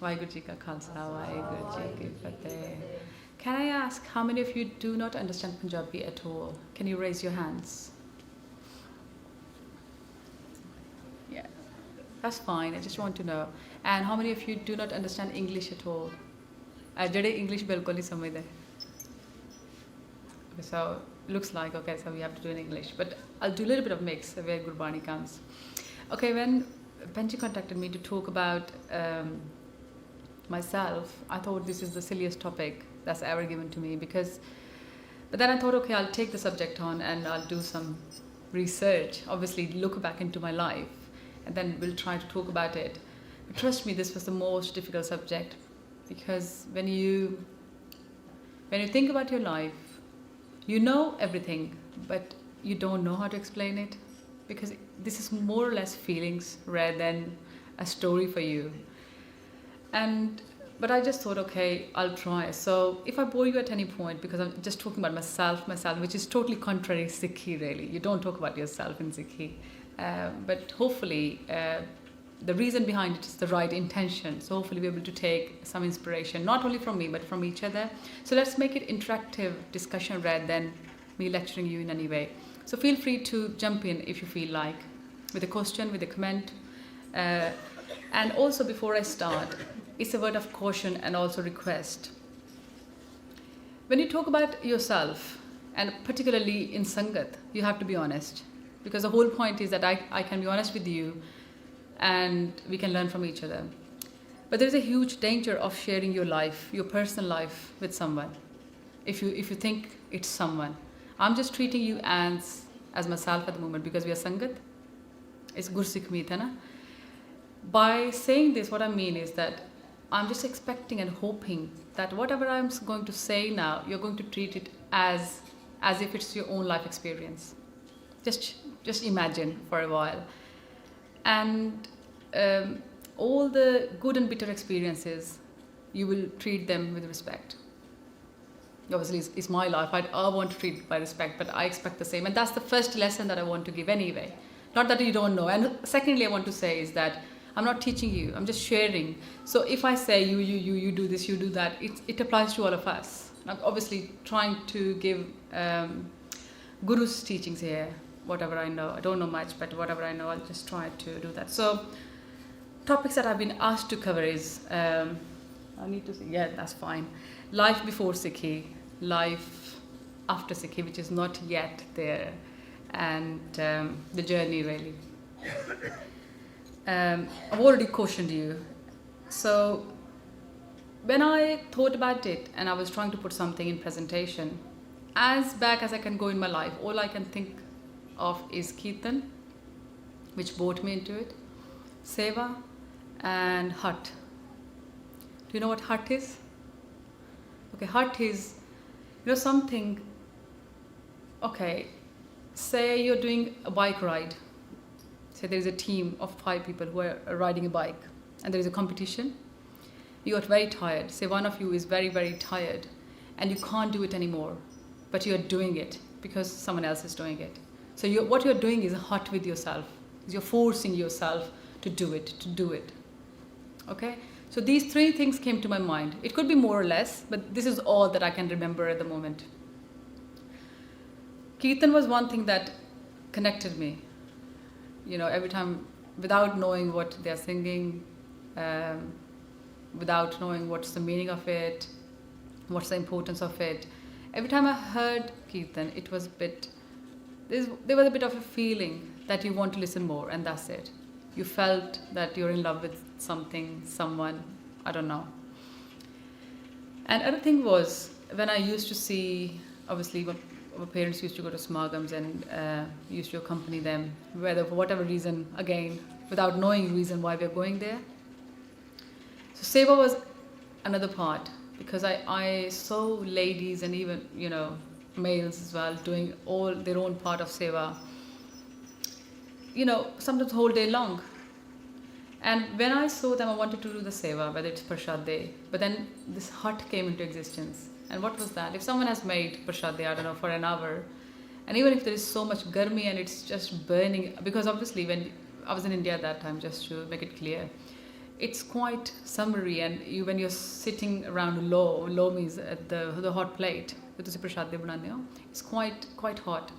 Waheguru Ji Ka Khalsa, Waheguru Ji Ki Fateh. Can I ask how many of you do not understand Punjabi at all? Can you raise your hands? Yeah, that's fine. I just want to know. And how many of you do not understand English at all? ਜਿਹੜੇ English ਬਿਲਕੁਲ ਨਹੀਂ ਸਮਝਦੇ. So looks like, okay, so we have to do in English. But I'll do a little bit of mix where Gurbani comes. Okay, when Benji contacted me to talk about myself, I thought this is the silliest topic that's ever given to me but then I thought, okay, I'll take the subject on and I'll do some research, obviously look back into my life, and then we'll try to talk about it. But trust me, this was the most difficult subject, because when you think about your life, you know everything, but you don't know how to explain it, because this is more or less feelings rather than a story for you. But I just thought, okay, I'll try. So if I bore you at any point, because I'm just talking about myself, which is totally contrary Sikhi, really. You don't talk about yourself in Sikhi. But hopefully, the reason behind it is the right intention. So hopefully we're able to take some inspiration, not only from me, but from each other. So let's make it interactive discussion rather than me lecturing you in any way. So feel free to jump in if you feel like, with a question, with a comment. And also before I start, it's a word of caution and also request. When you talk about yourself, and particularly in Sangat, you have to be honest. Because the whole point is that I can be honest with you and we can learn from each other. But there's a huge danger of sharing your life, your personal life, with someone. If you think it's someone. I'm just treating you as myself at the moment because we are Sangat. It's Gursikh Meet, hai na? By saying this, what I mean is that I'm just expecting and hoping that whatever I'm going to say now, you're going to treat it as if it's your own life experience. Just imagine for a while. And all the good and bitter experiences, you will treat them with respect. Obviously, it's my life. I want to treat it by respect, but I expect the same. And that's the first lesson that I want to give anyway. Not that you don't know. And secondly, I want to say is that I'm not teaching you. I'm just sharing. So if I say you do this, you do that, it applies to all of us. I'm obviously trying to give Guru's teachings here, whatever I know. I don't know much, but whatever I know, I'll just try to do that. So topics that I've been asked to cover is, I need to say, yeah, that's fine. Life before Sikhi, life after Sikhi, which is not yet there, and the journey really. I've already cautioned you. So when I thought about it and I was trying to put something in presentation, as back as I can go in my life, all I can think of is Kirtan, which brought me into it, Seva, and Hut. Do you know what Hut is? Okay, Hut is, something, okay, say you're doing a bike ride. Say there is a team of 5 people who are riding a bike and there is a competition. You got very tired. Say one of you is very, very tired and you can't do it anymore, but you're doing it because someone else is doing it. So what you're doing is hot with yourself. You're forcing yourself to do it. Okay? So these 3 things came to my mind. It could be more or less, but this is all that I can remember at the moment. Kirtan was one thing that connected me. Every time, without knowing what they're singing, without knowing what's the meaning of it, what's the importance of it, every time I heard Kirtan, it was there was a bit of a feeling that you want to listen more, and that's it. You felt that you're in love with something, someone, I don't know. And other thing was, when I used to see, obviously, our parents used to go to smagams and used to accompany them, whether for whatever reason, again, without knowing reason why we're going there. So Seva was another part, because I saw ladies and even, males as well doing all their own part of Seva, sometimes whole day long. And when I saw them, I wanted to do the Seva, whether it's Prashad Day. But then this hut came into existence. And what was that? If someone has made Prashad Day, I don't know, for an hour, and even if there is so much garmi and it's just burning, because obviously when I was in India at that time, just to make it clear, it's quite summery, and when you're sitting around low means at the hot plate, it's quite hot.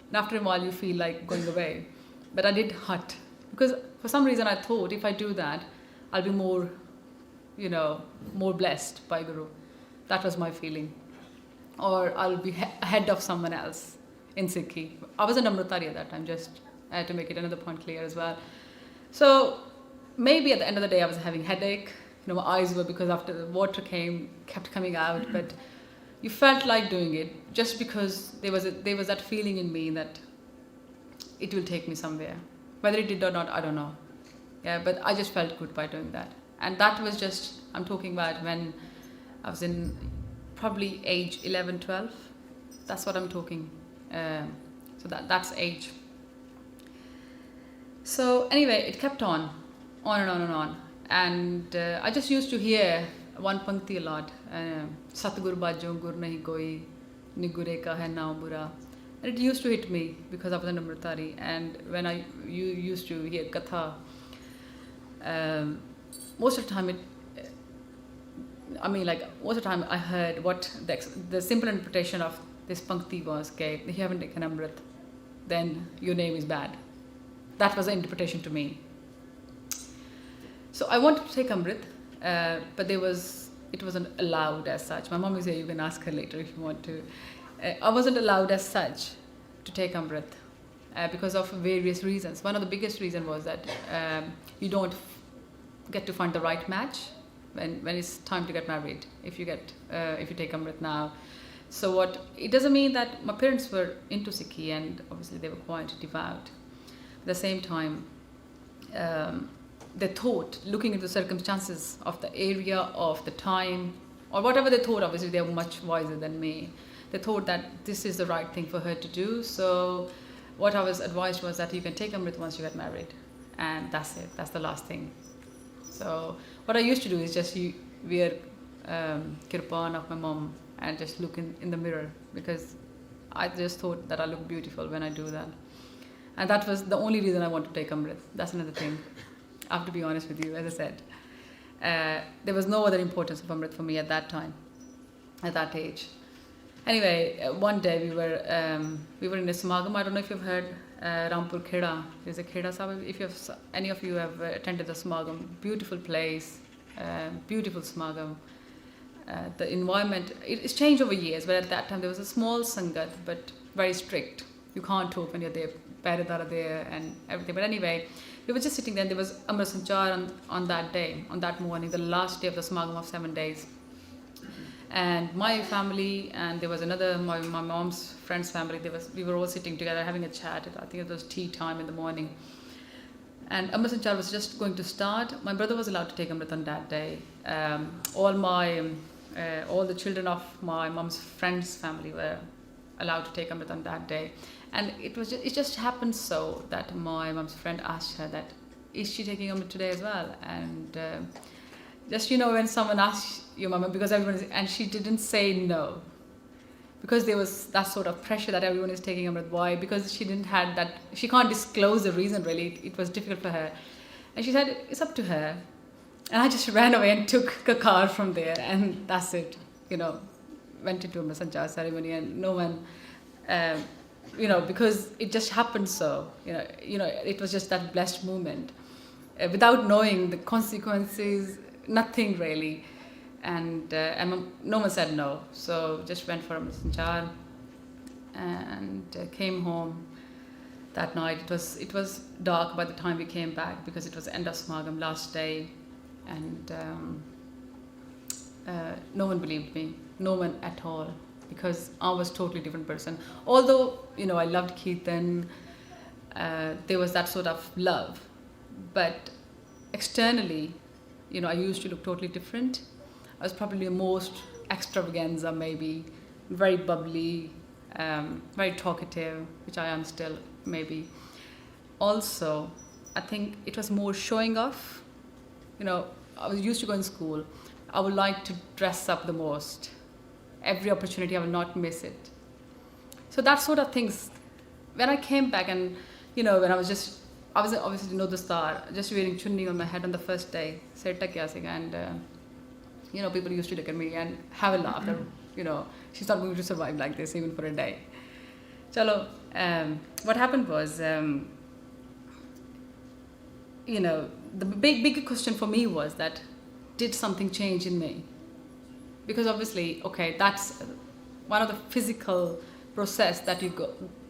And after a while, you feel like going away. But I did hut because for some reason I thought if I do that, I'll be more, more blessed by Guru. That was my feeling. Or I'll be ahead of someone else in Sikhi. I was an Amritari at that time, just to make it another point clear as well. So maybe at the end of the day, I was having headache. My eyes were, because after the water kept coming out, but you felt like doing it just because there was that feeling in me that it will take me somewhere. Whether it did or not, I don't know. Yeah, but I just felt good by doing that. And that was just, I'm talking about when I was in probably age 11, 12. That's what I'm talking. So that's age. So anyway, it kept on and on and on. And I just used to hear one pankti a lot. Satgur bajo gur nahi koi, nigure ka hai na bura. And it used to hit me because I was an Amritari. And when you used to hear katha, most of the time most of the time I heard what the simple interpretation of this pankti was, okay, if you haven't taken Amrit, then your name is bad. That was the interpretation to me. So I wanted to take Amrit, but it wasn't allowed as such. My mom is here, you can ask her later if you want to. I wasn't allowed as such to take Amrit because of various reasons. One of the biggest reasons was that you don't get to find the right match when it's time to get married if you take Amrit now. So it doesn't mean that my parents were into Sikhi, and obviously they were quite devout. At the same time, they thought, looking into the circumstances of the area, of the time, or whatever they thought, obviously they were much wiser than me. They thought that this is the right thing for her to do. So what I was advised was that you can take Amrit once you get married. And that's it. That's the last thing. So what I used to do is just wear kirpan of my mom and just look in the mirror, because I just thought that I look beautiful when I do that. And that was the only reason I wanted to take Amrit. That's another thing. I have to be honest with you, as I said. There was no other importance of Amrit for me at that time, at that age. Anyway, one day we were in a Samagam. I don't know if you've heard Rampur Kheda. There's a Kheda Sahib. If any of you have attended the Samagam, beautiful place, beautiful Samagam. The environment, it's changed over years, but at that time there was a small Sangat, but very strict. You can't talk when you're there, Paradar are there and everything. But anyway, we were just sitting there, and there was Amar Sanchar on that day, on that morning, the last day of the Samagam of 7 days. And my family, and there was another, my mom's friend's family, we were all sitting together having a chat. I think it was tea time in the morning. And Amrit Sanchar was just going to start. My brother was allowed to take Amrit on that day. All the children of my mom's friend's family were allowed to take Amrit on that day. And it just happened so that my mom's friend asked her that, is she taking Amrit today as well? And just, when someone asks your mama, because and she didn't say no. Because there was that sort of pressure that everyone is taking Amrit. Why? Because she didn't have that, she can't disclose the reason really. It was difficult for her. And she said, it's up to her. And I just ran away and took a car from there, and that's it. Went into a Sanchar ceremony, and no one, because it just happened so. It was just that blessed moment, without knowing the consequences, nothing really. And no one said no, so just went for a Sanchar and came home that night. It was dark by the time we came back, because it was end of Samagam, last day, and no one believed me, no one at all, because I was a totally different person. Although I loved Kirtan, there was that sort of love, but externally, I used to look totally different. I was probably the most extravaganza, maybe, very bubbly, very talkative, which I am still, maybe. Also, I think it was more showing off. I was used to go in school. I would like to dress up the most. Every opportunity, I will not miss it. So that sort of things, when I came back and, when I was just I was obviously no dastar, just wearing chunni on my head on the first day. Said takyasing, and people used to look at me and have a laugh. That, she's not going to survive like this even for a day. Chalo, what happened was, the big question for me was that, did something change in me? Because obviously, okay, that's one of the physical process that you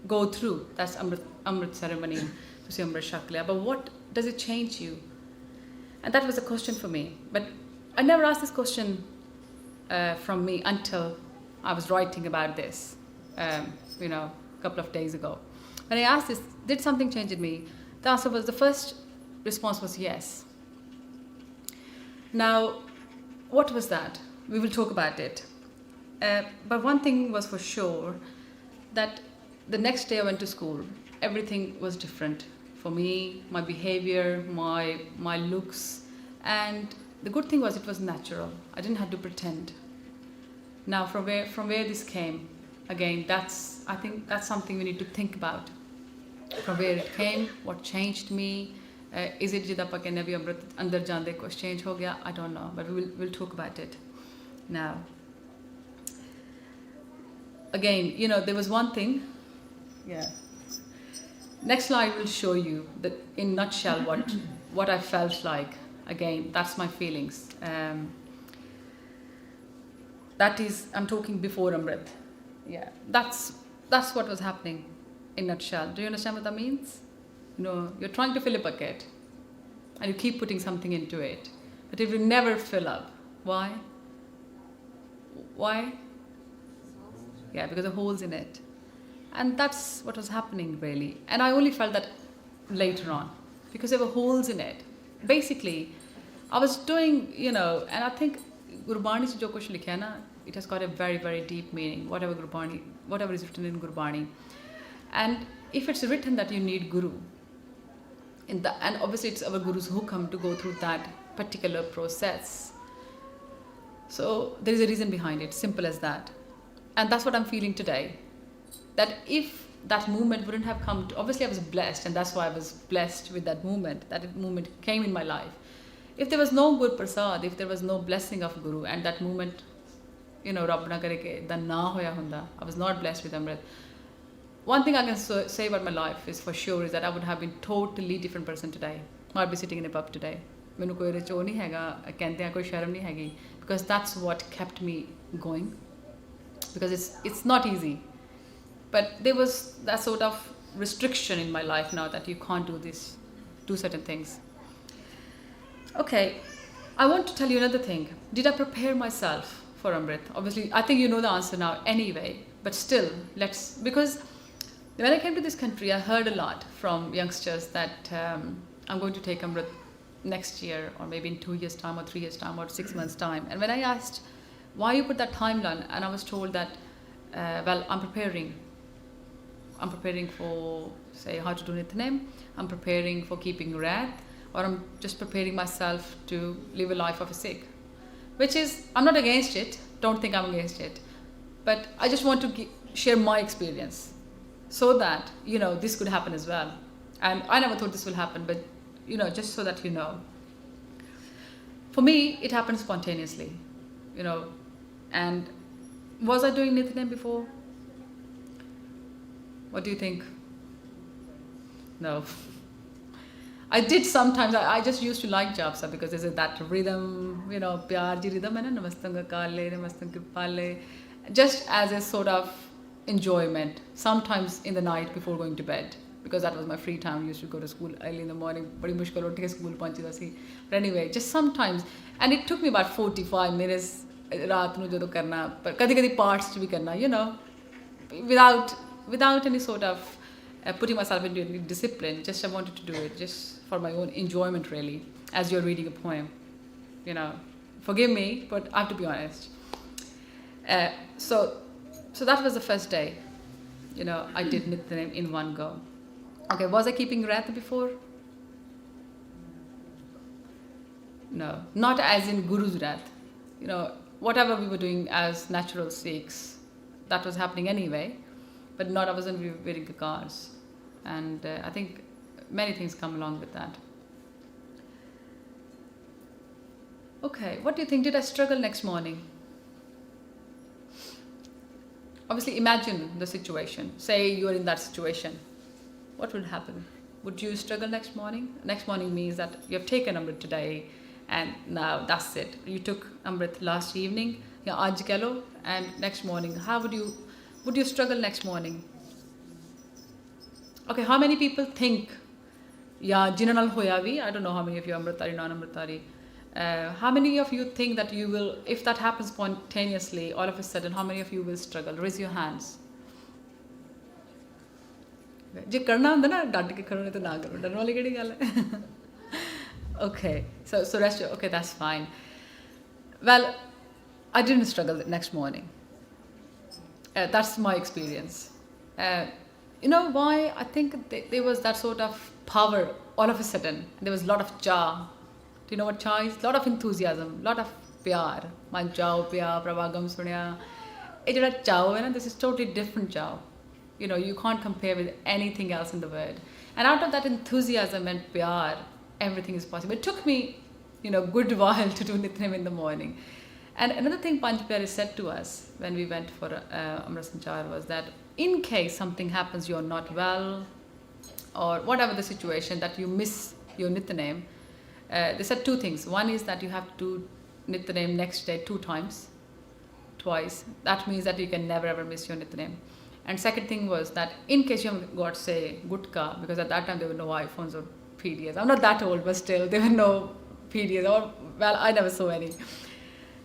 go through. That's Amrit ceremony, to see Amrit Shakliya. But what does it change you? And that was a question for me. But I never asked this question from me until I was writing about this, a couple of days ago. When I asked this, did something change in me? The answer was, the first response was yes. Now, what was that? We will talk about it. But one thing was for sure, that the next day I went to school, everything was different for me, my behavior, my looks, and the good thing was it was natural. I didn't have to pretend. Now, from where this came, again, I think that's something we need to think about. From where it came, what changed me. Is it jida pa kehne bhi amrit andar jande kuch change ho gaya? I don't know, but we'll talk about it now. Again, there was one thing. Yeah. Next slide will show you that in nutshell what I felt like. Again, that's my feelings. That is, I'm talking before Amrit. Yeah, that's what was happening in nutshell. Do you understand what that means? You're trying to fill a bucket and you keep putting something into it, but it will never fill up. Why? Yeah, because of holes in it. And that's what was happening, really. And I only felt that later on, because there were holes in it. Basically, I was doing, and I think Gurbani se jo kuch likha hai na, it has got a very, very deep meaning, whatever is written in Gurbani. And if it's written that you need Guru, and obviously it's our Guru's hukam to go through that particular process. So there is a reason behind it, simple as that. And that's what I'm feeling today. That if that movement wouldn't have come to, obviously I was blessed, and that's why I was blessed with that movement came in my life. If there was no Gur Prasad, if there was no blessing of Guru, and that movement, Rabb na kare ke da na hoya hunda, I was not blessed with Amrit. One thing I can say about my life is for sure is that I would have been totally different person today. I'd be sitting in a pub today. Mainu koi richo nahi hega, kehte hain koi sharam nahi hegi, because that's what kept me going. Because it's not easy. But there was that sort of restriction in my life now that you can't do certain things. Okay, I want to tell you another thing. Did I prepare myself for Amrit? Obviously, I think you know the answer now anyway, but still, because when I came to this country, I heard a lot from youngsters that I'm going to take Amrit next year, or maybe in 2 years' time, or 3 years' time, or 6 months' time. And when I asked, why you put that timeline, and I was told that, I'm preparing for, say, how to do Nitnem, I'm preparing for keeping Wrath, or I'm just preparing myself to live a life of a Sikh. Which is, I'm not against it, don't think I'm against it, but I just want to share my experience, so that, this could happen as well. And I never thought this will happen, but, just so that you know. For me, it happened spontaneously, and was I doing Nitnem before? What do you think? No. I did sometimes. I just used to like Japsa because there's that rhythm, pyar ji rhythm hai na, namastanga kale, namastanga kripale, just as a sort of enjoyment. Sometimes in the night before going to bed, because that was my free time. I used to go to school early in the morning. Badi mushkil uth ke school pahunchida si. But anyway, just sometimes, and it took me about 45 minutes. Raat nu jadon karna, but kadi parts to be karna, without any sort of putting myself into any discipline. Just I wanted to do it just for my own enjoyment, really, as you're reading a poem. Forgive me, but I have to be honest. So that was the first day. I did Nitnem in one go. Okay, was I keeping Wrath before? No, not as in Guru's Wrath. Whatever we were doing as natural Sikhs, that was happening anyway, but I wasn't wearing the cars. And I think many things come along with that. Okay, what do you think? Did I struggle next morning? Obviously, imagine the situation. Say you are in that situation. What would happen? Would you struggle next morning? Next morning means that you have taken Amrit today and now that's it. You took Amrit last evening, ya aaj keh lo, and next morning, how would you struggle next morning? Okay, how many people think, ya jinnan nal hoya vi, I don't know how many of you Amritari, non-Amritari, how many of you think that you will, if that happens spontaneously, all of a sudden, how many of you will struggle? Raise your hands. जे करना होंदा ना डट के करो नहीं तो ना करो डरने वाली केड़ी गल है okay so rest okay that's fine well I didn't struggle the next morning that's my experience you know why I think there was that sort of power all of a sudden there was a lot of cha do you know what cha is a lot of enthusiasm lot of pyar man chao pyar pravagam sunya ਇਹ ਜਿਹੜਾ ਚਾਓ ਹੈ ਨਾ this is totally different ਚਾਓ you know you can't compare with anything else in the world and out of that enthusiasm and pyar everything is possible it took me you know good while to do nitnem in the morning and another thing Panj Pyare said to us when we went for Amrit Sanchar was that in case something happens you're not well or whatever the situation that you miss your nitnem they said two things one is that you have to do nitnem next day twice that means that you can never ever miss your nitnem. And second thing was that in case you haven't got, say, gutka, because at that time there were no iPhones or PDAs. I'm not that old, but still, there were no PDAs. Or, well, I never saw any.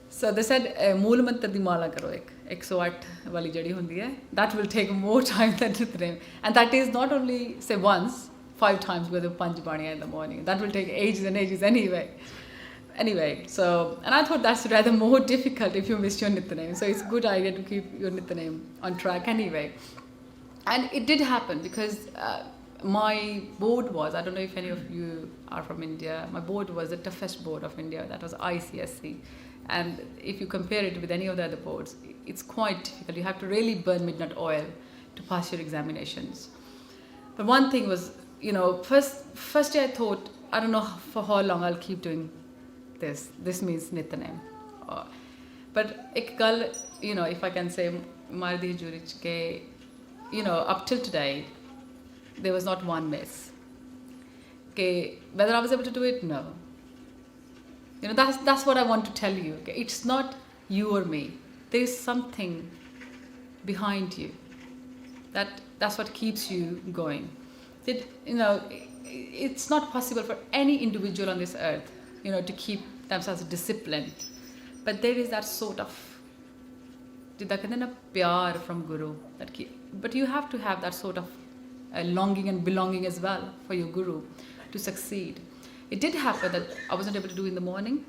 So they said, Mool mantar di mala karo ek. 108 wali jadi hundi hai. That will take more time than Nitnem. And that is not only, say, once, 5 times with the Panj Baniya in the morning. That will take ages and ages anyway. So, and I thought that's rather more difficult if you miss your Nitnem. So it's a good idea to keep your Nitnem on track anyway. And it did happen because my board was, I don't know if any of you are from India, my board was the toughest board of India. That was ICSE. And if you compare it with any of the other boards, it's quite difficult. You have to really burn midnight oil to pass your examinations. But one thing was, you know, first day I thought, I don't know for how long I'll keep doing this means Nitnem. But ek gal, you know, if I can say, Mardi Jurich ke, you know, up till today, there was not one miss. Okay, whether I was able to do it, no. You know, that's what I want to tell you. Okay? It's not you or me. There is something behind you. That's what keeps you going. You know, it's not possible for any individual on this earth, you know, to keep themselves disciplined. But there is that sort of pyar from Guru. But you have to have that sort of longing and belonging as well for your Guru to succeed. It did happen that I wasn't able to do in the morning.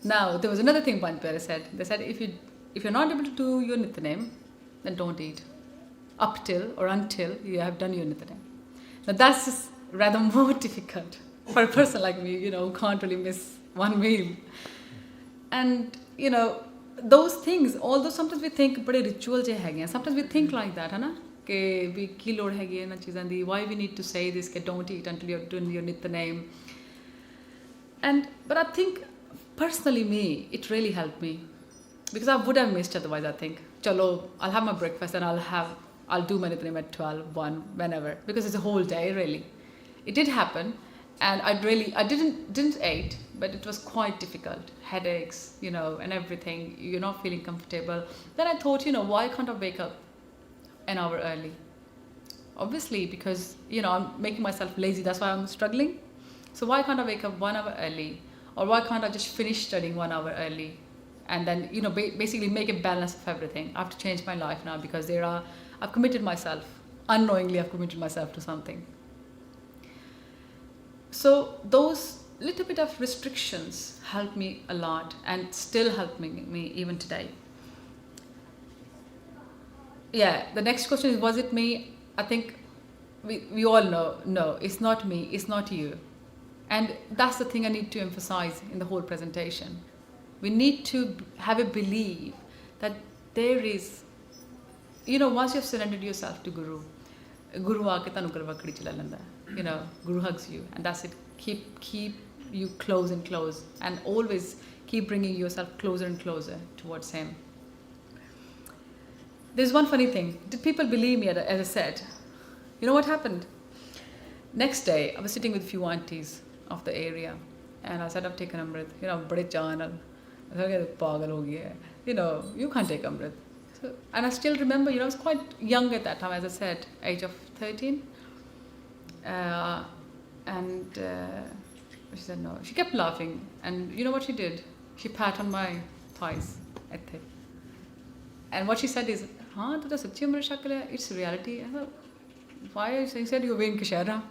Now, there was another thing Panj Pyare said. They said, if you're not able to do your Nitnem, then don't eat. Up till or until you have done your Nitnem. Now, that's just rather more difficult for a person like me, you know, who can't really miss one meal. And, you know, those things, although sometimes we think, bade ritual je hai, sometimes we think like that, hai na? Ke we ki lod hai na cheezan di, why we need to say this, ke don't eat until you're doing your Nitnem. But I think, personally me, it really helped me. Because I would have missed otherwise, I think. Chalo, I'll have my breakfast and I'll do my Nitnem at 12, 1, whenever. Because it's a whole day, really. It did happen. And I didn't eat, but it was quite difficult. Headaches, you know, and everything. You're not feeling comfortable. Then I thought, you know, why can't I wake up an hour early? Obviously, because, you know, I'm making myself lazy. That's why I'm struggling. So why can't I wake up 1 hour early? Or why can't I just finish studying 1 hour early? And then, you know, basically make a balance of everything. I have to change my life now because I've committed myself. Unknowingly, I've committed myself to something. So those little bit of restrictions helped me a lot and still help me even today. Yeah, the next question is, was it me? I think we all know, no, it's not me, it's not you. And that's the thing I need to emphasize in the whole presentation. We need to have a belief that there is, you know, once you've surrendered yourself to Guru aake tanu garvakadi chala lenda hai. Guru hugs you, and that's it. Keep you close and close, and always keep bringing yourself closer and closer towards him. There's one funny thing. Did people believe me, as I said? You know what happened? Next day, I was sitting with a few aunties of the area, and I said, I've taken Amrit. Bade chanal. I said, pagal ho gaya hai. You can't take Amrit. So, and I still remember, I was quite young at that time, as I said, age of 13. She said no. She kept laughing, and you know what she did? She pat on my thighs. And what she said is, "Haan, to sachi umar shakal hai. It's reality." I thought, why? She said, "You're wearing kashera."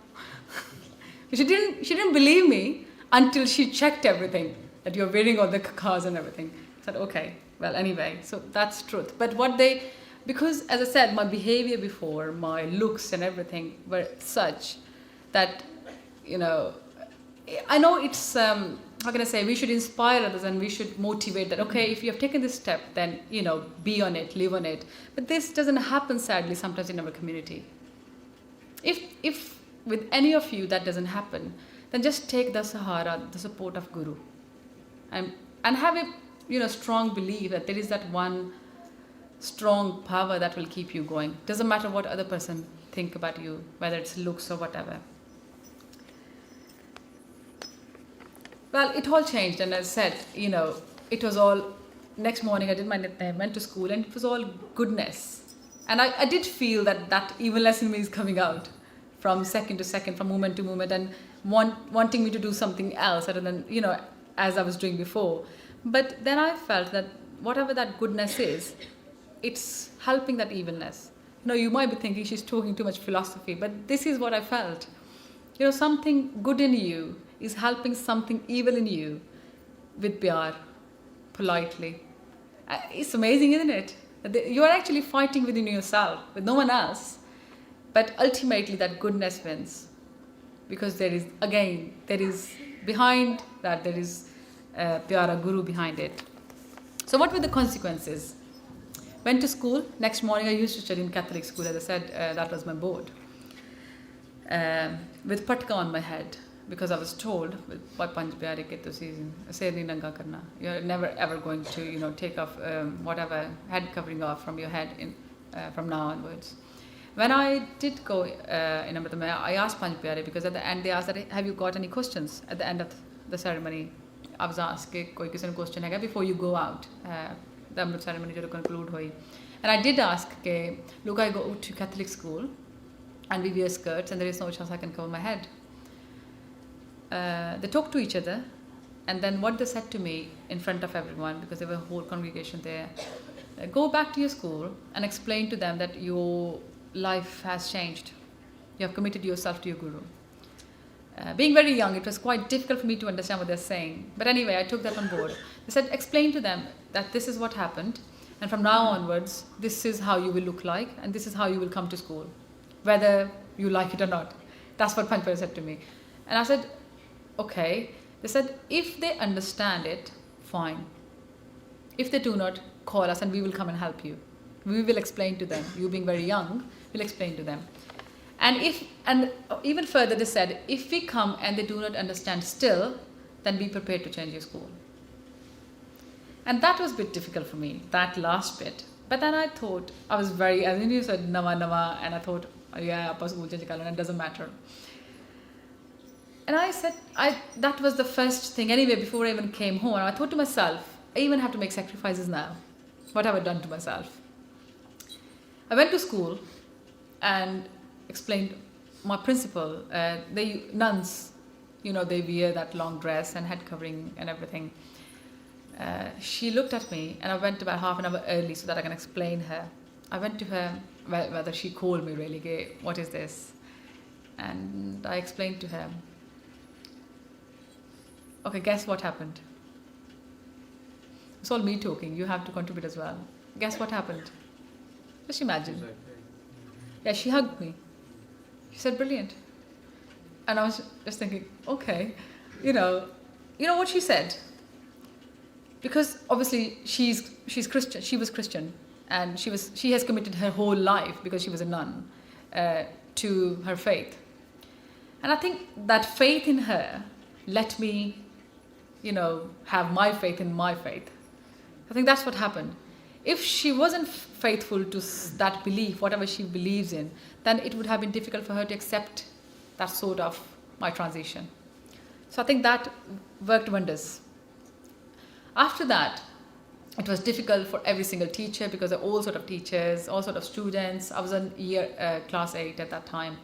She didn't believe me until she checked everything, that you're wearing all the kakas and everything. I said, okay, well, anyway, so that's truth. But because as I said, my behavior before, my looks and everything were such that, I know it's, how can I say, we should inspire others and we should motivate that, okay, if you have taken this step, then, be on it, live on it. But this doesn't happen, sadly, sometimes in our community. If with any of you that doesn't happen, then just take the Sahara, the support of Guru. And have a strong belief that there is that one strong power that will keep you going. Doesn't matter what other person think about you, whether it's looks or whatever. Well, it all changed, and as I said, it was all, next morning I did my nitnem, went to school, and it was all goodness. And I did feel that evilness in me is coming out from second to second, from moment to moment, and wanting me to do something else other than, as I was doing before. But then I felt that whatever that goodness is, it's helping that evilness. You might be thinking she's talking too much philosophy, but this is what I felt. Something good in you is helping something evil in you with pyar, politely. It's amazing, isn't it? You are actually fighting within yourself, with no one else. But ultimately that goodness wins. Because there is behind that, there is Pyara Guru behind it. So what were the consequences? Went to school. Next morning I used to study in Catholic school. As I said, that was my board. With patka on my head. Because I was told, by Panj Pyare ke tusi ser nahi nanga karna. You're never ever going to, take off whatever head covering off from your head from now onwards. When I did go in Amrit, I asked Panj Pyare, because at the end they asked that, have you got any questions at the end of the ceremony? I was asked, koi kisi ne question hai before you go out. The Amrit ceremony to conclude hoi. And I did ask, look, I go to Catholic school and we wear skirts and there is no chance I can cover my head. They talked to each other, and then what they said to me in front of everyone, because there were a whole congregation there, go back to your school and explain to them that your life has changed. You have committed yourself to your Guru. Being very young, it was quite difficult for me to understand what they're saying. But anyway, I took that on board. They said, explain to them that this is what happened, and from now onwards, this is how you will look like, and this is how you will come to school, whether you like it or not. That's what Panj Pyare said to me. And I said, okay. They said, if they understand it, fine. If they do not, call us and we will come and help you. We will explain to them. You being very young, we'll explain to them. And even further, they said, if we come and they do not understand still, then be prepared to change your school. And that was a bit difficult for me, that last bit. But then I thought, I was very, as you said, nawa, and I thought, yeah, school change karna, it doesn't matter. And I said, that was the first thing anyway, before I even came home. And I thought to myself, I even have to make sacrifices now. What have I done to myself? I went to school and explained my principal. They nuns, they wear that long dress and head covering and everything. She looked at me, and I went about half an hour early so that I can explain her. I went to her, whether she called me really, what is this? And I explained to her. Okay, guess what happened? It's all me talking. You have to contribute as well. Guess what happened? Just imagine. Yeah, she hugged me. She said, brilliant. And I was just thinking, okay, you know what she said? Because obviously she's Christian. She was Christian, and she has committed her whole life, because she was a nun, to her faith. And I think that faith in her let me, have my faith in my faith. I think that's what happened. If she wasn't faithful to that belief, whatever she believes in, then it would have been difficult for her to accept that sort of my transition. So I think that worked wonders. After that, it was difficult for every single teacher because there are all sort of teachers, all sort of students. I was in class 8 at that time.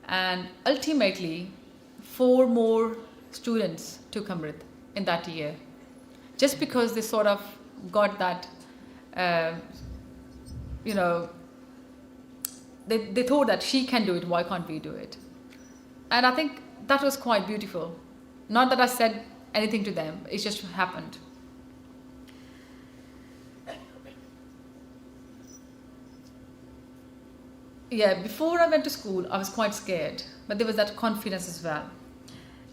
And ultimately, 4 more students took Amrit in that year. Just because they sort of got that, they thought that she can do it, why can't we do it? And I think that was quite beautiful. Not that I said anything to them, it just happened. Yeah, before I went to school, I was quite scared, but there was that confidence as well.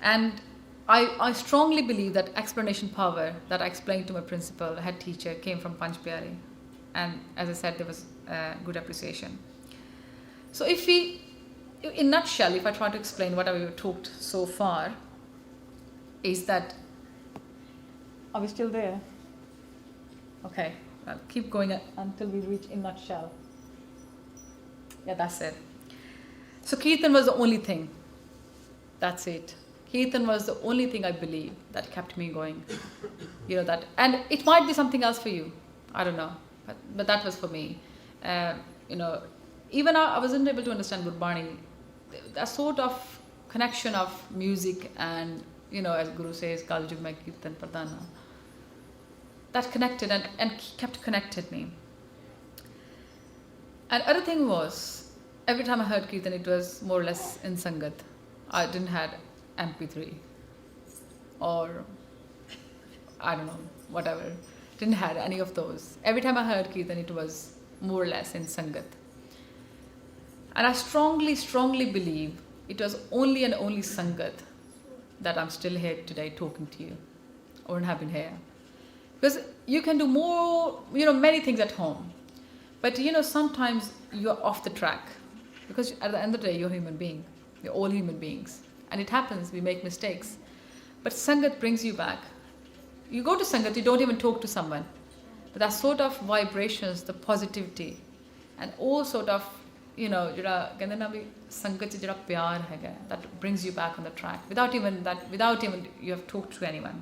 And I strongly believe that explanation power that I explained to my principal, head teacher, came from Panch Pyare. And as I said, there was good appreciation. So in a nutshell, if I try to explain what we've talked so far, is that, are we still there? Okay, I'll keep going until we reach in nutshell. Yeah, that's it. So Kirtan was the only thing. That's it. Kirtan was the only thing I believe that kept me going. That, and it might be something else for you. I don't know, but that was for me. Even I wasn't able to understand Gurbani. That sort of connection of music and, as Guru says, Kal Jug Mein Kirtan Pradhana. That connected and kept connected me. And other thing was, every time I heard Kirtan, it was more or less in Sangat. I didn't have MP3 or, I don't know, whatever. Didn't have any of those. Every time I heard Kirtan, it was more or less in Sangat. And I strongly, strongly believe it was only and only Sangat that I'm still here today talking to you. I wouldn't have been here. Because you can do more, many things at home. But sometimes you're off the track. Because at the end of the day, you're a human being. We're all human beings. And it happens, we make mistakes. But Sangat brings you back. You go to Sangat, you don't even talk to someone. But that sort of vibrations, the positivity, and all sort of, Sangat jira pyar hai, that brings you back on the track. Without even you have talked to anyone.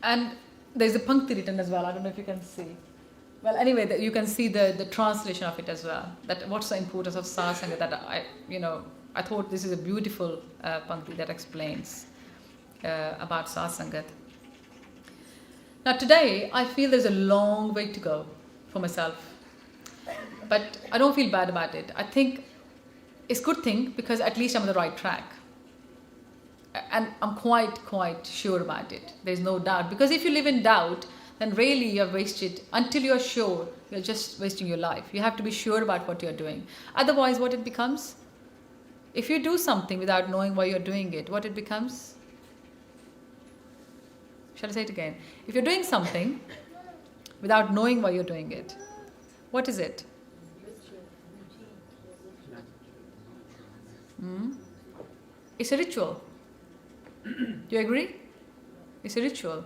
And there's a Pankti written as well. I don't know if you can see. Well, anyway, you can see the translation of it as well. That what's the importance of satsanga? That I thought this is a beautiful Pankti that explains about satsangat. Now today, I feel there's a long way to go for myself, but I don't feel bad about it. I think it's a good thing because at least I'm on the right track. And I'm quite sure about it. There's no doubt. Because if you live in doubt, then really you're wasted. Until you're sure, you're just wasting your life. You have to be sure about what you're doing. Otherwise, what it becomes? If you do something without knowing why you're doing it, what it becomes? Shall I say it again? If you're doing something without knowing why you're doing it, what is it? It's a ritual. Do you agree? It's a ritual.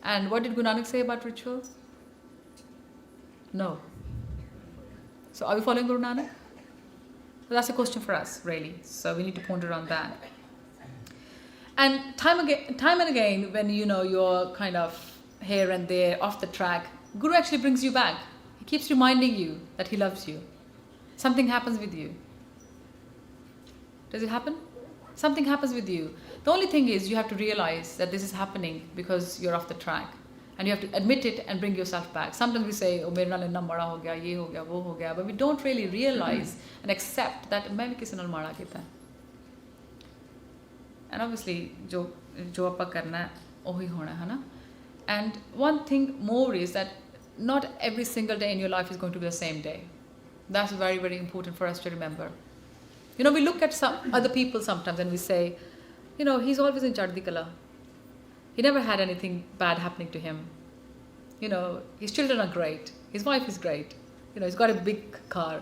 And what did Guru Nanak say about ritual? No. So are we following Guru Nanak? Well, that's a question for us, really. So we need to ponder on that. And time and again, when you're kind of here and there, off the track, Guru actually brings you back. He keeps reminding you that he loves you. Something happens with you. Does it happen? Something happens with you. The only thing is you have to realize that this is happening because you're off the track. And you have to admit it and bring yourself back. Sometimes we say, oh, mere naal inna mara ho gaya, ye ho gaya, wo ho gaya. But we don't really realize and accept that main bhi kisi naal mara kita. And obviously, jo aapa karna hai, ohi hona hai na. And one thing more is that not every single day in your life is going to be the same day. That's very, very important for us to remember. We look at some other people sometimes and we say, he's always in Chaddi Kala. He never had anything bad happening to him. His children are great. His wife is great. He's got a big car,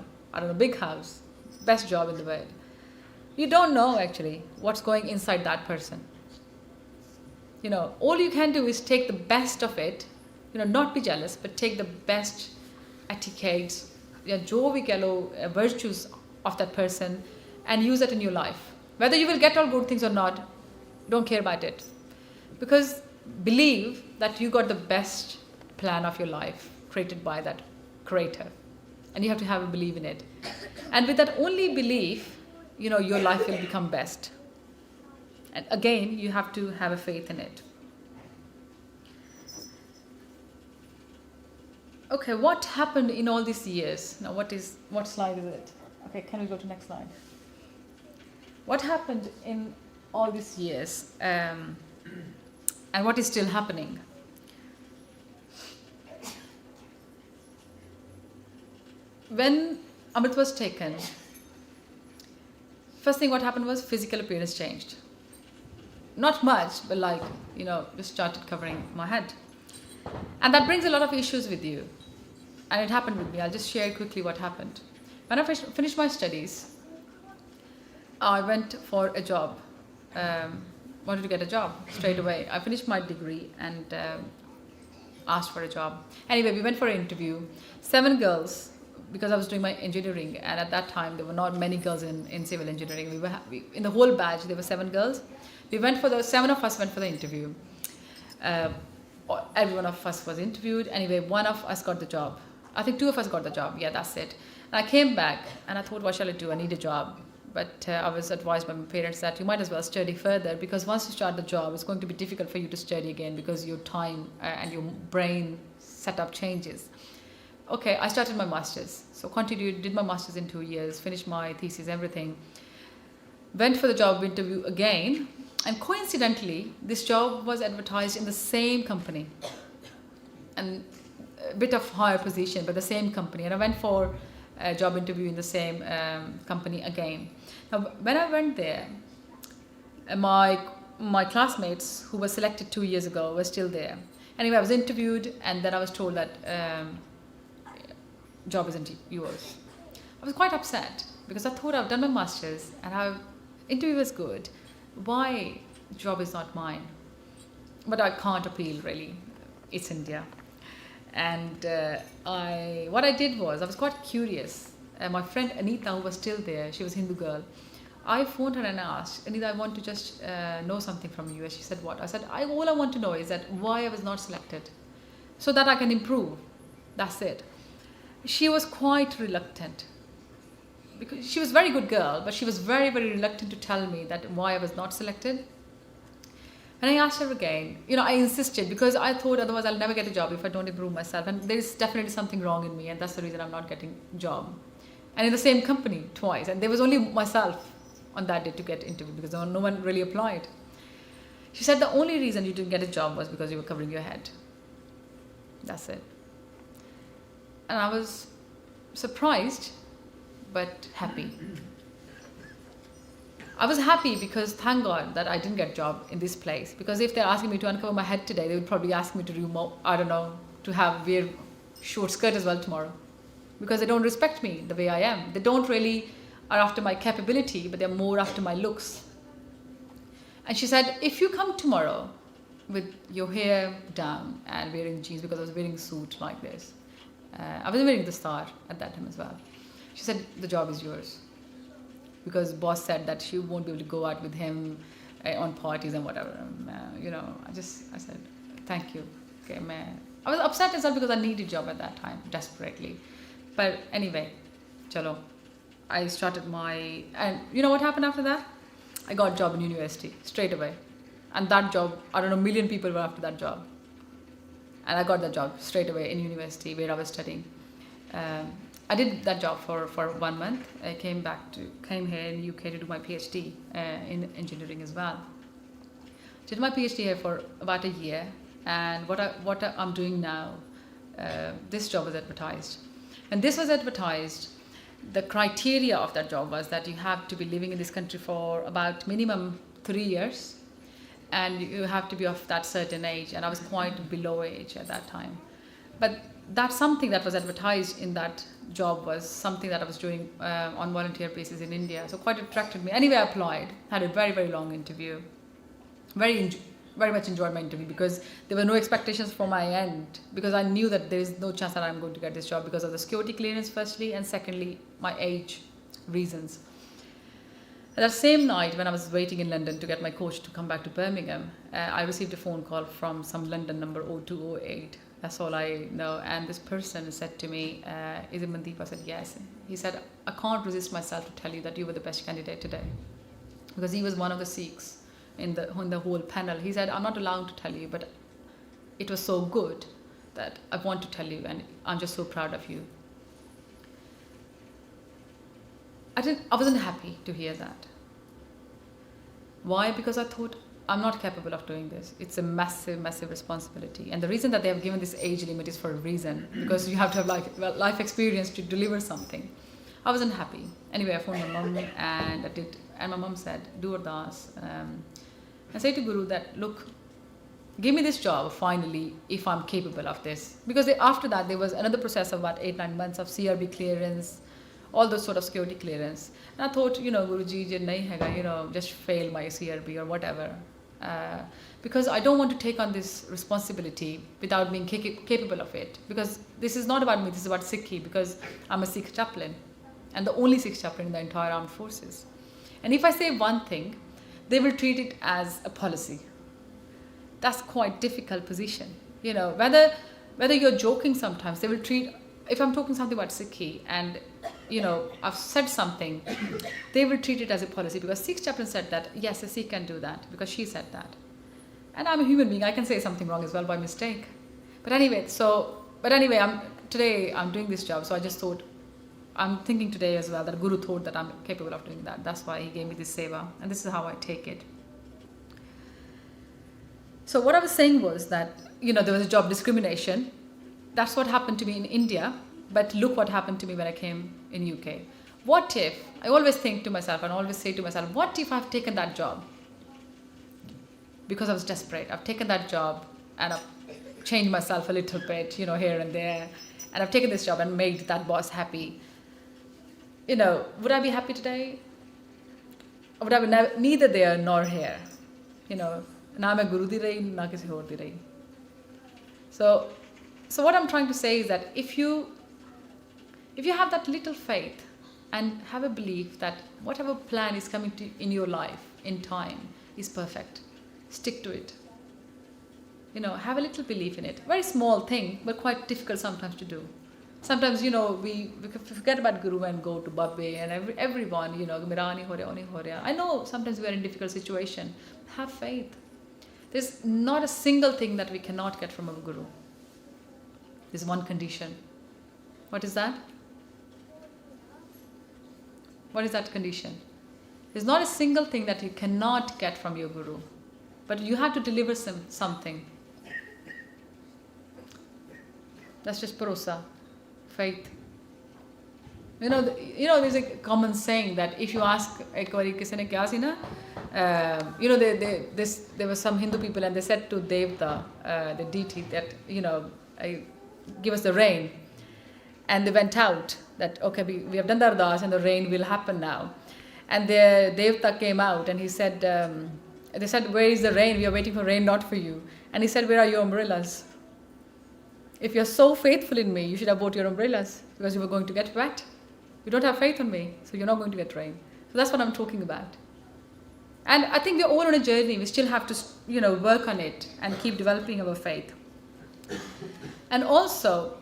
big house, best job in the world. You don't know actually what's going inside that person. All you can do is take the best of it, not be jealous, but take the best etiquettes, jo bhi keh lo, virtues of that person, and use it in your life. Whether you will get all good things or not, don't care about it. Because believe that you got the best plan of your life created by that creator. And you have to have a belief in it. And with that only belief, your life will become best. And again, you have to have a faith in it. Okay, what happened in all these years? Now, what slide is it? Okay, can we go to next slide? What happened in all these years, and what is still happening? When Amrit was taken, first thing what happened was physical appearance changed. Not much, but just started covering my head. And that brings a lot of issues with you. And it happened with me. I'll just share quickly what happened. When I finished my studies, I went for a job. Wanted to get a job straight away. I finished my degree and asked for a job. Anyway, we went for an interview. 7 girls, because I was doing my engineering, and at that time there were not many girls in civil engineering. In the whole batch there were 7 girls. 7 of us went for the interview. Every one of us was interviewed. Anyway, one of us got the job. I think 2 of us got the job. Yeah, that's it. And I came back and I thought, what shall I do? I need a job. But I was advised by my parents that you might as well study further, because once you start the job, it's going to be difficult for you to study again because your time and your brain setup changes. Okay, I started my master's. So continued, did my master's in 2 years, finished my thesis, everything. Went for the job interview again. And coincidentally, this job was advertised in the same company. And a bit of higher position, but the same company. And I went for a job interview in the same company again. Now, when I went there, my classmates who were selected 2 years ago were still there. Anyway, I was interviewed, and then I was told that job isn't yours. I was quite upset because I thought I've done my master's and interview was good. Why job is not mine? But I can't appeal really. It's India. And what I did was, I was quite curious. My friend Anita, who was still there, she was a Hindu girl. I phoned her and asked, Anita, I want to just know something from you. And she said, what? I said, all I want to know is that why I was not selected, so that I can improve. That's it. She was quite reluctant, because she was a very good girl, but she was very, very reluctant to tell me that why I was not selected. And I asked her again. I insisted, because I thought otherwise I'll never get a job if I don't improve myself. And there is definitely something wrong in me, and that's the reason I'm not getting a job. And in the same company twice. And there was only myself on that day to get interviewed, because no one really applied. She said the only reason you didn't get a job was because you were covering your head. That's it. And I was surprised, but happy. I was happy because thank God that I didn't get a job in this place. Because if they're asking me to uncover my head today, they would probably ask me to remove, to wear short skirt as well tomorrow. Because they don't respect me the way I am. They don't really are after my capability, but they're more after my looks. And she said, if you come tomorrow with your hair down and wearing jeans, because I was wearing a suit like this. I was wearing the star at that time as well. She said, the job is yours. Because boss said that she won't be able to go out with him on parties and whatever. I said, thank you. Okay, man. I was upset as well because I needed a job at that time, desperately. But anyway, chalo. I started and you know what happened after that? I got a job in university straight away. And that job, a million people were after that job. And I got that job straight away in university where I was studying. I did that job for 1 month. I came here in UK to do my PhD in engineering as well. Did my PhD here for about a year, and what I'm doing now, this job was advertised. And this was advertised, the criteria of that job was that you have to be living in this country for about minimum 3 years, and you have to be of that certain age, and I was quite below age at that time. But that something that was advertised in that job was something that I was doing on volunteer basis in India. So quite attracted me. Anyway, I applied, had a very, very long interview. Very much enjoyed my interview because there were no expectations from my end, because I knew that there is no chance that I'm going to get this job because of the security clearance firstly, and secondly, my age reasons. That same night when I was waiting in London to get my coach to come back to Birmingham, I received a phone call from some London number 0208. That's all I know. And this person said to me, is it Mandeep? I said, yes. He said, I can't resist myself to tell you that you were the best candidate today. Because he was one of the Sikhs in the whole panel. He said, I'm not allowed to tell you, but it was so good that I want to tell you, and I'm just so proud of you. I wasn't happy to hear that. Why? Because I thought, I'm not capable of doing this. It's a massive, massive responsibility. And the reason that they have given this age limit is for a reason, because you have to have life experience to deliver something. I wasn't happy. Anyway, I phoned my mum and I did. And my mum said, do ardas. And say to Guru that, look, give me this job finally if I'm capable of this. Because after that, there was another process of about 8-9 months of CRB clearance, all those sort of security clearance. And I thought, Guruji, je nahi hega, just fail my CRB or whatever. Because I don't want to take on this responsibility without being capable of it. Because this is not about me, this is about Sikhi, because I'm a Sikh chaplain. And the only Sikh chaplain in the entire armed forces. And if I say one thing, they will treat it as a policy. That's quite difficult position. Whether you're joking sometimes, they will treat, if I'm talking something about Sikhi and, I've said something, they will treat it as a policy, because Sikh chaplain said that, yes, a Sikh can do that, because she said that. And I'm a human being, I can say something wrong as well by mistake. But anyway, today I'm doing this job, so I just thought, I'm thinking today as well that Guru thought that I'm capable of doing that. That's why he gave me this seva, and this is how I take it. So what I was saying was that, there was a job discrimination. That's what happened to me in India, but look what happened to me when I came in UK. What if, I always think to myself and always say to myself, what if I've taken that job? Because I was desperate. I've taken that job and I've changed myself a little bit, here and there. And I've taken this job and made that boss happy. Would I be happy today? Would I be neither there nor here? Na main guru di rahi, na kisi aur di rahi. So what I'm trying to say is that if you have that little faith and have a belief that whatever plan is coming in your life in time is perfect, stick to it. Have a little belief in it. Very small thing, but quite difficult sometimes to do. Sometimes, we forget about Guru and go to Bibi and everyone, mera nahi ho raha. I know sometimes we are in difficult situation. Have faith. There's not a single thing that we cannot get from our Guru. There's one condition. What is that? What is that condition? There's not a single thing that you cannot get from your Guru. But you have to deliver something. That's just bharosa. Faith. There's a common saying that if you ask, ek bari kisi ne kya si na, there were some Hindu people and they said to Devta, the deity, that, give us the rain. And they went out that, okay, we have done the ardas and the rain will happen now. And the Devta came out and he said, they said, where is the rain? We are waiting for rain, not for you. And he said, where are your umbrellas? If you're so faithful in me, you should have bought your umbrellas, because you were going to get wet. You don't have faith in me, so you're not going to get rain. So that's what I'm talking about. And I think we're all on a journey. We still have to, work on it and keep developing our faith. And also,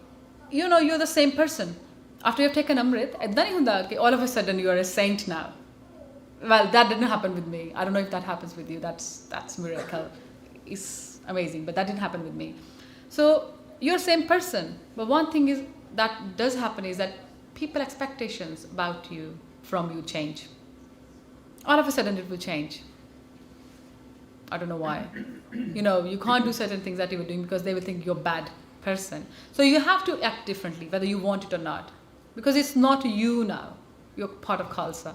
you're the same person. After you've taken Amrit, all of a sudden you are a saint now. Well, that didn't happen with me. I don't know if that happens with you. That's miracle. It's amazing, but that didn't happen with me. So you're the same person. But one thing is that does happen is that people expectations about you, from you, change. All of a sudden it will change. I don't know why. You can't do certain things that you were doing because they will think you're a bad person. So you have to act differently, whether you want it or not. Because it's not you now. You're part of Khalsa.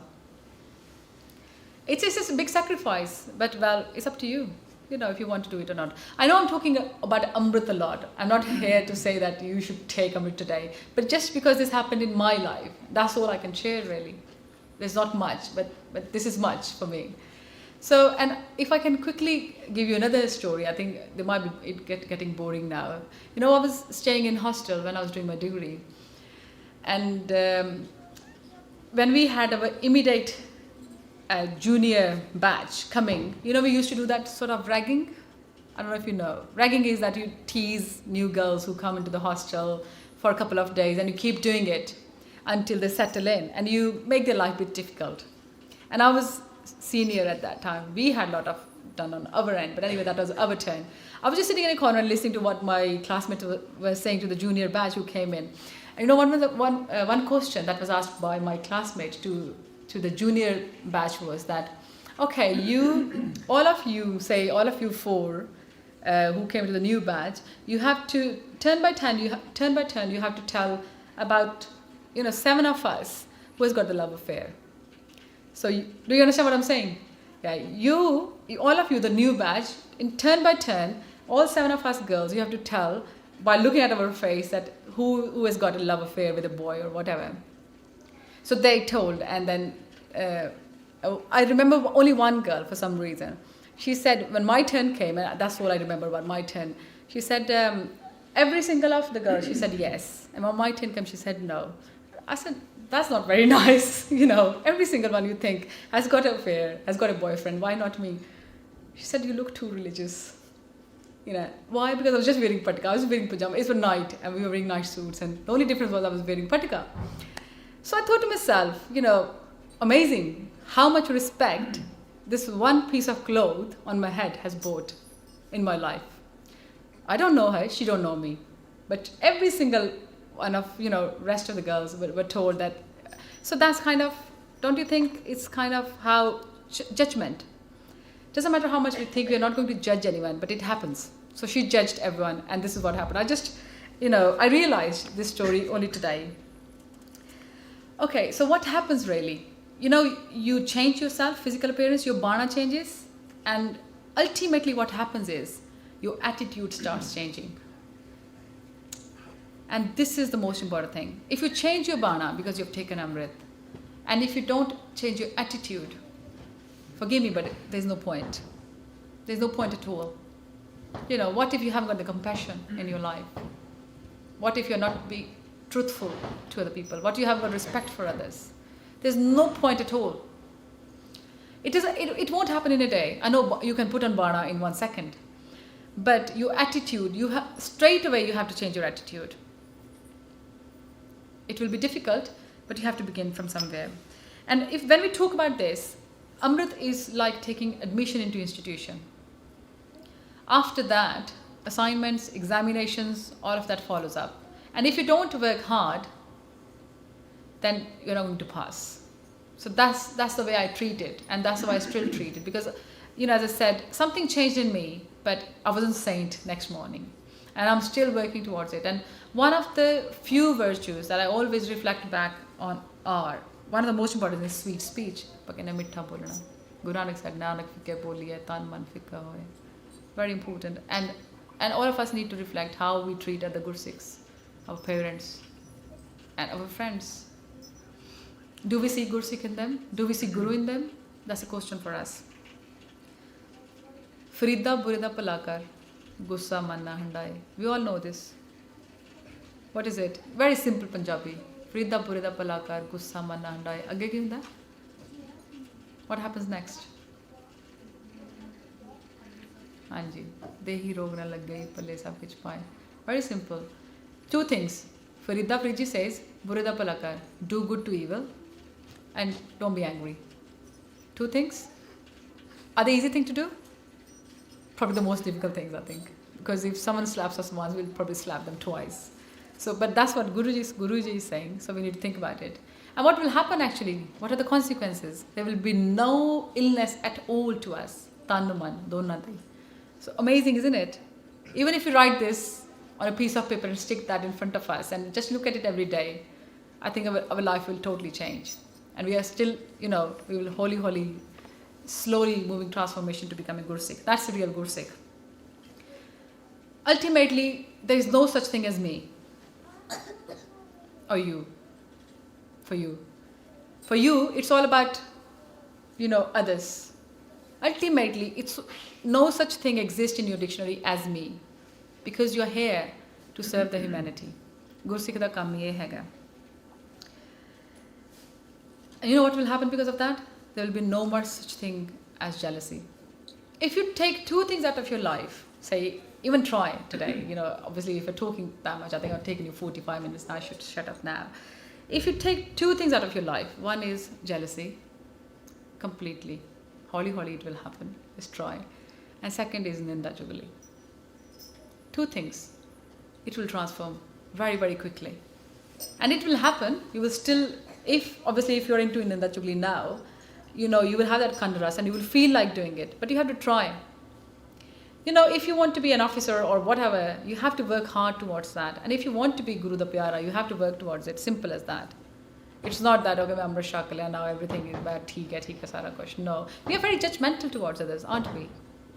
It's just a big sacrifice, but well, it's up to you. if you want to do it or not. I know I'm talking about Amrit a lot. I'm not here to say that you should take Amrit today. But just because this happened in my life, that's all I can share really. There's not much, but this is much for me. So, and if I can quickly give you another story, I think there might be getting boring now. I was staying in hostel when I was doing my degree. And when we had our immediate junior batch coming, we used to do that sort of ragging. I don't know if you know. Ragging is that you tease new girls who come into the hostel for a couple of days and you keep doing it until they settle in and you make their life a bit difficult. And I was senior at that time. We had a lot of done on our end, but anyway, that was our turn. I was just sitting in a corner and listening to what my classmates were saying to the junior batch who came in. And one question that was asked by my classmate to the junior batch was that, okay, all of you four who came to the new batch, you have to turn by turn. You have to tell about 7 of us who has got the love affair. So do you understand what I'm saying? Yeah, all of you, the new batch, in turn by turn, all 7 of us girls, you have to tell by looking at our face that who has got a love affair with a boy or whatever. So they told, and then I remember only one girl for some reason. She said, when my turn came, and that's all I remember about my turn, she said, every single of the girls, she said yes. And when my turn came, she said no. I said, that's not very nice. Every single one you think has got an affair, has got a boyfriend. Why not me? She said, you look too religious. Why? Because I was just wearing patika. I was wearing pajamas. It was night and we were wearing night suits. And the only difference was I was wearing patika. So I thought to myself, amazing how much respect this one piece of cloth on my head has brought in my life. I don't know her. She don't know me. But every single one of, rest of the girls were told that. So that's kind of, don't you think it's kind of how judgment. Doesn't matter how much we think, we're not going to judge anyone, but it happens. So she judged everyone, and this is what happened. I realized this story only today. Okay, so what happens really? You change yourself, physical appearance, your bana changes, and ultimately what happens is your attitude starts changing. And this is the most important thing. If you change your bana because you've taken Amrit, and if you don't change your attitude, forgive me, but there's no point. There's no point at all. What if you haven't got the compassion in your life? What if you're not being truthful to other people? What if you haven't got respect for others? There's no point at all. It won't happen in a day. I know you can put on bana in 1 second. But your attitude, straight away you have to change your attitude. It will be difficult, but you have to begin from somewhere. And when we talk about this, Amrit is like taking admission into institution. After that, assignments, examinations, all of that follows up. And if you don't work hard, then you're not going to pass. So that's the way I treat it, and that's how I still treat it. Because, as I said, something changed in me, but I wasn't saint next morning. And I'm still working towards it. And one of the few virtues that I always reflect back on are, one of the most important is sweet speech. Guru Nanak said, Nanak fikir boliye, tan man fikir hoye. Very important. And all of us need to reflect how we treat other Gursikhs, our parents, and our friends. Do we see Gursikh in them? Do we see Guru in them? That's a question for us. Farida burida palakar, gussa manna handai. We all know this. What is it? Very simple Punjabi. Farida burida palakar, gussa manna handai. Agge ki hunda? What happens next? Anji, dehi rog na lag gayi, palle sab kuch paaye. Very simple. 2 things. Farida Friji says, burida palakar, do good to evil, and don't be angry. 2 things. Are they easy thing to do? Probably the most difficult things, I think. Because if someone slaps us once, we'll probably slap them twice. So, but that's what Guruji is saying. So we need to think about it. And what will happen actually? What are the consequences? There will be no illness at all to us. Tanuman, donati. So amazing, isn't it? Even if you write this on a piece of paper and stick that in front of us and just look at it every day, I think our life will totally change. And we are still, we will holy slowly moving transformation to become a Gursikh. That's the real Gursikh. Ultimately, there is no such thing as me or you. For you. For you, it's all about, others. Ultimately, it's no such thing exists in your dictionary as me, because you're here to serve the humanity. Gursikh da kam ye hega. And you know what will happen because of that? There will be no more such thing as jealousy. If you take two things out of your life, say, even try today, obviously if you're talking that much, I think I've taken you 45 minutes now, I should shut up now. If you take two things out of your life, one is jealousy, completely. Holy it will happen, just try. And second is Ninda Jubilee. Two things. It will transform very, very quickly. And it will happen, you will still, if you're into Ninda Jubilee now, you will have that kandaras and you will feel like doing it, but you have to try. If you want to be an officer or whatever, you have to work hard towards that. And if you want to be Guru da Pyara, you have to work towards it. Simple as that. It's not that, okay, I'm Amrit now everything is bad, theek hai sara kuch. No. We are very judgmental towards others, aren't we?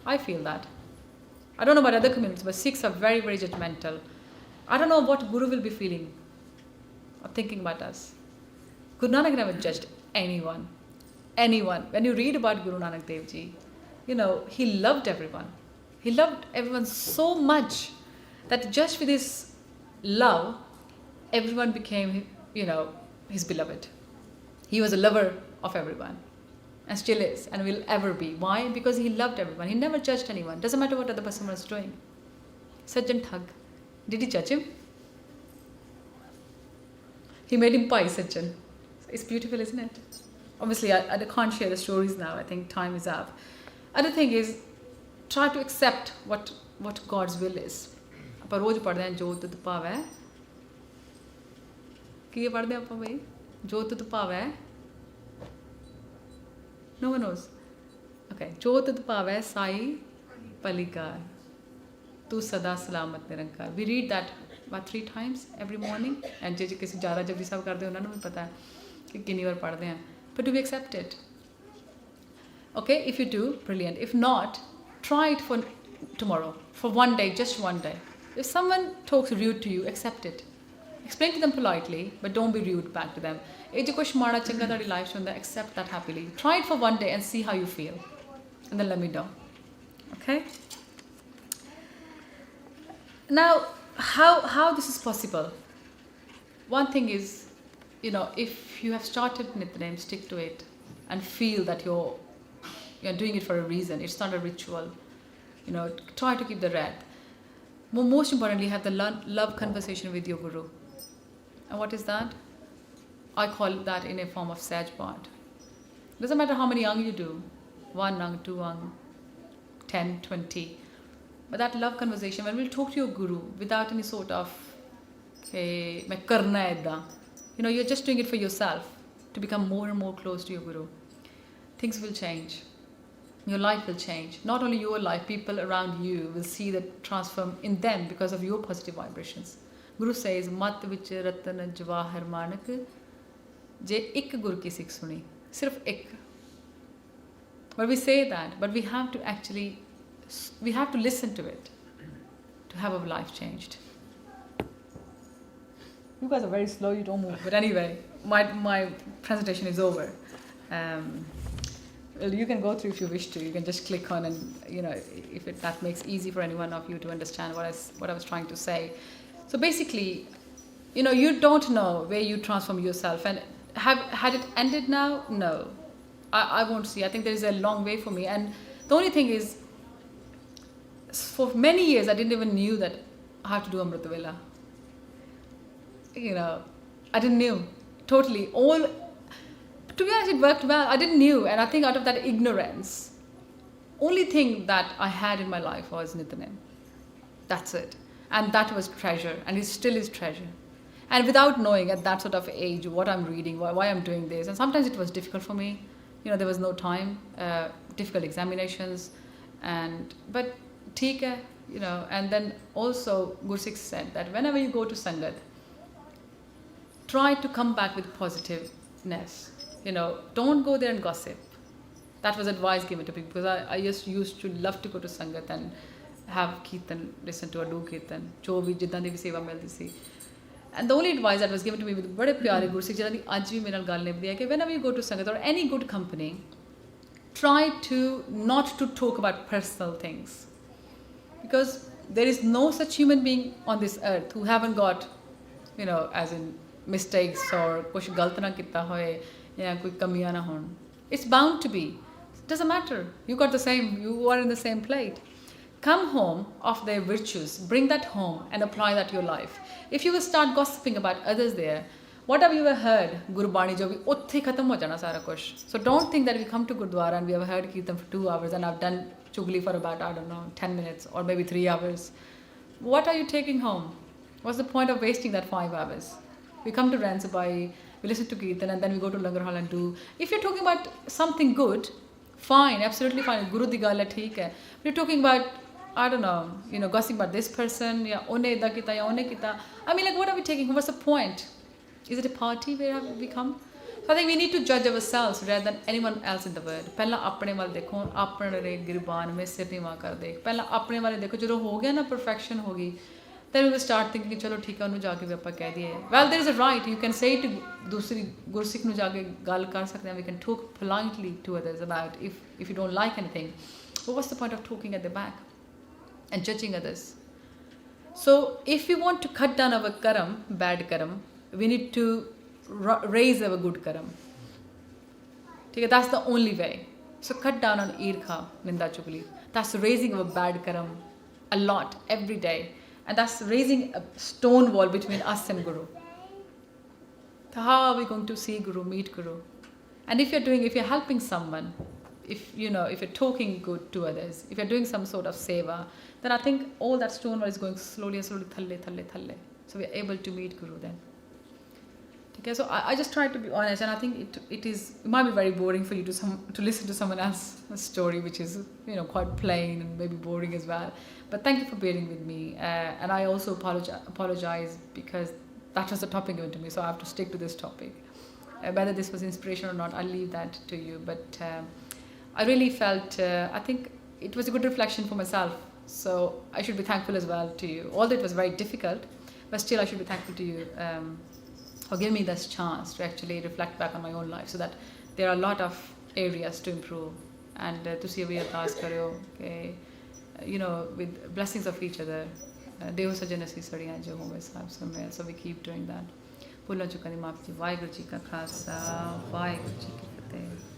I feel that. I don't know about other communities, but Sikhs are very, very judgmental. I don't know what Guru will be feeling or thinking about us. Guru Nanak never judged anyone. Anyone. When you read about Guru Nanak Dev Ji, he loved everyone. He loved everyone so much that just with his love, everyone became, his beloved. He was a lover of everyone and still is and will ever be. Why? Because he loved everyone. He never judged anyone. Doesn't matter what other person was doing. Sajjan Thug. Did he judge him? He made him pai Sajjan. It's beautiful, isn't it? Obviously, I can't share the stories now. I think time is up. Other thing is, try to accept what God's will is. ਆਪਾਂ ਰੋਜ਼ ਪੜ੍ਹਦੇ ਹਾਂ ਜੋ ਤੁਧ ਭਾਵੈ ਕੀ ਪੜ੍ਹਦੇ ਆਪਾਂ ਬਈ ਜੋ ਤੁਧ ਭਾਵੈ no one knows. Okay, ਜੋ ਤੁਧ ਭਾਵੈ ਸਾਈ ਪਲਿਕਾਰ ਤੂੰ ਸਦਾ ਸਲਾਮਤ ਨਿਰੰਕਾਰ. We read that about 3 times every morning, and ਜੇ ਕਿਸੇ ਜ਼ਿਆਦਾ ਜਪਜੀ ਸਾਹਿਬ ਕਰਦੇ ਉਹਨਾਂ ਨੂੰ ਵੀ ਪਤਾ ਕਿ ਕਿੰਨੀ ਵਾਰ ਪੜ੍ਹਦੇ ਹਾਂ. But do we accept it? Okay, if you do, brilliant. If not, try it for tomorrow, for one day, just one day. If someone talks rude to you, accept it. Explain to them politely, but don't be rude back to them. If you mada changa tadi life chunda, accept that happily. Try it for one day and see how you feel. And then let me know. Okay? Now, how this is possible? One thing is, if you have started Nitnem, stick to it and feel that you're doing it for a reason. It's not a ritual. Try to keep the red. Most importantly, have the love conversation with your Guru. And what is that? I call that in a form of Saj Part. Doesn't matter how many ang you do. 1 ang, 2 ang, 10, 20. But that love conversation, when we'll talk to your Guru without any sort of, hey, main karna hai idda. You're just doing it for yourself to become more and more close to your Guru. Things will change. Your life will change. Not only your life, people around you will see that transform in them because of your positive vibrations. Guru says, Mat vich ratan jawahar manak je ik gur ki sikh suni. Sirf ik. But we say that, but we have to listen to it to have our life changed. You guys are very slow, you don't move. But anyway, my presentation is over. Well, you can go through if you wish to. You can just click on and, if that makes easy for any one of you to understand what I was trying to say. So basically, you don't know where you transform yourself. And had it ended now? No. I won't see. I think there is a long way for me. And the only thing is, for many years, I didn't even knew that I have to do Amrita Vela. I didn't knew. Totally. To be honest, it worked well. I didn't knew. And I think out of that ignorance, only thing that I had in my life was Nityanem. That's it. And that was treasure. And it still is treasure. And without knowing at that sort of age what I'm reading, why I'm doing this. And sometimes it was difficult for me. There was no time, difficult examinations. But theek hai, and then also Gursikh said that whenever you go to Sangat, try to come back with positiveness. Don't go there and gossip. That was advice given to people, because I just used to love to go to Sangat and have Kirtan, listen to Adu Kirtan, jo bhi jiddan di vi seva mildi si. And the only advice that was given to me with bade pyare Gursikh jira di aj bhi mere nal gall nibdi hai ki whenever you go to Sangat or any good company, try to not to talk about personal things, because there is no such human being on this earth who haven't got, as in mistakes or kuch galt na kitta hoye ya koi kamiyan na hon. It's bound to be. It doesn't matter. You got the same. You are in the same plate. Come home of their virtues. Bring that home and apply that to your life. If you will start gossiping about others there, what have you ever heard? Gurbani jo bhi utthe khatam ho jana sara kuch. So don't think that we come to Gurdwara and we have heard Kirtan for 2 hours and I've done chugli for about, 10 minutes or maybe 3 hours. What are you taking home? What's the point of wasting that 5 hours? We come to Ransabai, we listen to Kirtan and then we go to Langar Hall and do. If you're talking about something good, fine, absolutely fine. Guru di gall hai, theek hai. If you're talking about, gossiping about this person, ya one ida kita, ya one kita. I mean, like, what are we taking? What's the point? Is it a party where have we come? So I think we need to judge ourselves rather than anyone else in the world. Pehla apne wal dekho, apne girban mein sir niwa kar dekh. Pehla apne wale dekho, jado ho gaya na perfection hogi. Then we will start thinking, chalo theek hai, unnu jaake vi appa keh diye. Well, there is a right. You can say to dusri Gursikh nu jaake gal kar sakte hain. We can talk politely to others about if you don't like anything. But what's the point of talking at the back and judging others? So if we want to cut down our karam, bad karam, we need to raise our good karam. Okay, that's the only way. So cut down on irkha, ninda chugli. That's raising our bad karam a lot every day. And that's raising a stone wall between us and Guru. So how are we going to see Guru, meet Guru? And if you're helping someone, if you're talking good to others, if you're doing some sort of seva, then I think all that stone wall is going slowly and slowly thalle. So we're able to meet Guru then. Okay, so I just try to be honest, and I think it might be very boring for you to listen to someone else's story, which is quite plain and maybe boring as well. But thank you for bearing with me, and I also apologize because that was the topic given to me, so I have to stick to this topic. Whether this was inspiration or not, I'll leave that to you. But I really felt, I think it was a good reflection for myself, so I should be thankful as well to you. Although it was very difficult, but still I should be thankful to you for giving me this chance to actually reflect back on my own life, so that there are a lot of areas to improve. And to see we ardas karyo, okay, with blessings of each other. Deho sajan asi sadiyan jo home sahab samel. So we keep doing that. Bhulan chukani maaf ji. Vaheguru ji ka khalsa, Vaheguru ji ki fateh.